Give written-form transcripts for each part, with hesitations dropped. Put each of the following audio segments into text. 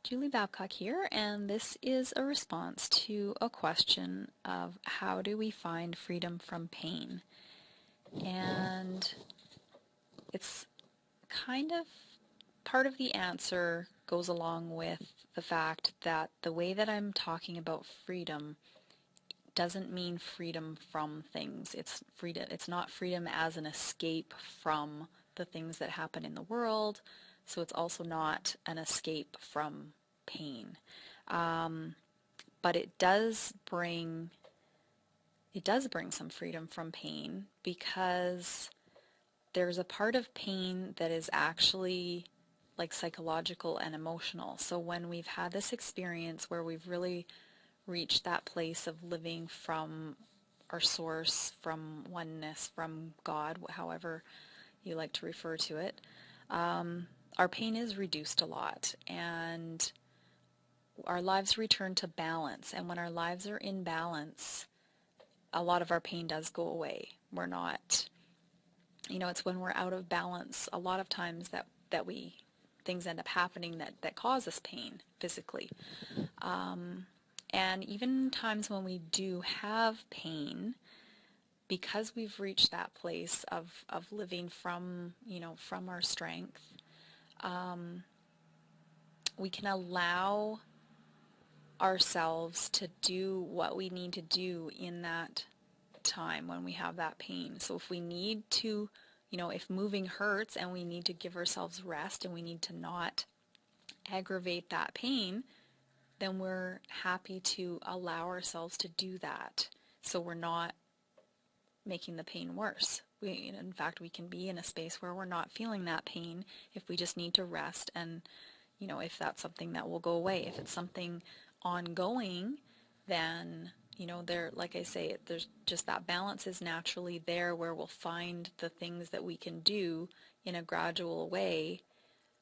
Julie Babcock here, and this is a response to a question of how do we find freedom from pain? And it's kind of part of the answer goes along with the fact that the way that I'm talking about freedom doesn't mean freedom from things. It's not freedom as an escape from the things that happen in the world, so it's also not an escape from pain. Um, but it does bring some freedom from pain because there's a part of pain that is actually like psychological and emotional. So when we've had this experience where we've really reached that place of living from our source, from oneness, from God, however you like to refer to it, our pain is reduced a lot and our lives return to balance. And when our lives are in balance, a lot of our pain does go away. We're not, it's when we're out of balance a lot of times that things end up happening that cause us pain physically. And even times when we do have pain, because we've reached that place of living from our strength, we can allow ourselves to do what we need to do in that time when we have that pain. So if we need to, if moving hurts and we need to give ourselves rest and we need to not aggravate that pain, then we're happy to allow ourselves to do that. So we're not making the pain worse. In fact, we can be in a space where we're not feeling that pain if we just need to rest and, if that's something that will go away. If it's something ongoing, then, like I say, there's just that balance is naturally there where we'll find the things that we can do in a gradual way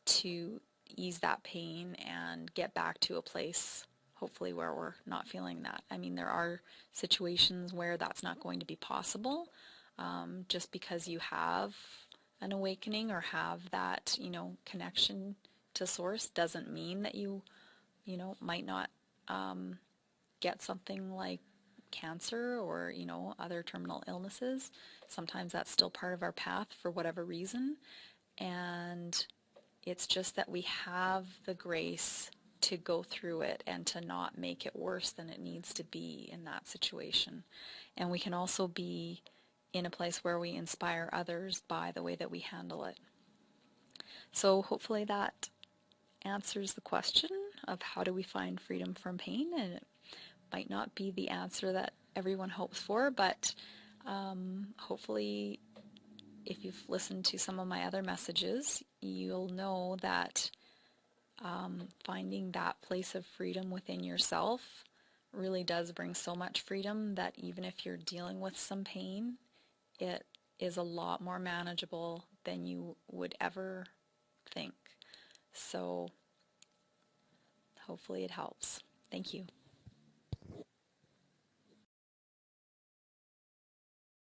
to ease that pain and get back to a place hopefully where we're not feeling that. I mean, there are situations where that's not going to be possible. Just because you have an awakening or have that, connection to source doesn't mean that you might not get something like cancer or, other terminal illnesses. Sometimes that's still part of our path for whatever reason. And it's just that we have the grace to go through it and to not make it worse than it needs to be in that situation. And we can also be in a place where we inspire others by the way that we handle it. So hopefully that answers the question of how do we find freedom from pain, and it might not be the answer that everyone hopes for, but hopefully if you've listened to some of my other messages, you'll know that finding that place of freedom within yourself really does bring so much freedom that even if you're dealing with some pain, it is a lot more manageable than you would ever think. So hopefully it helps. Thank you.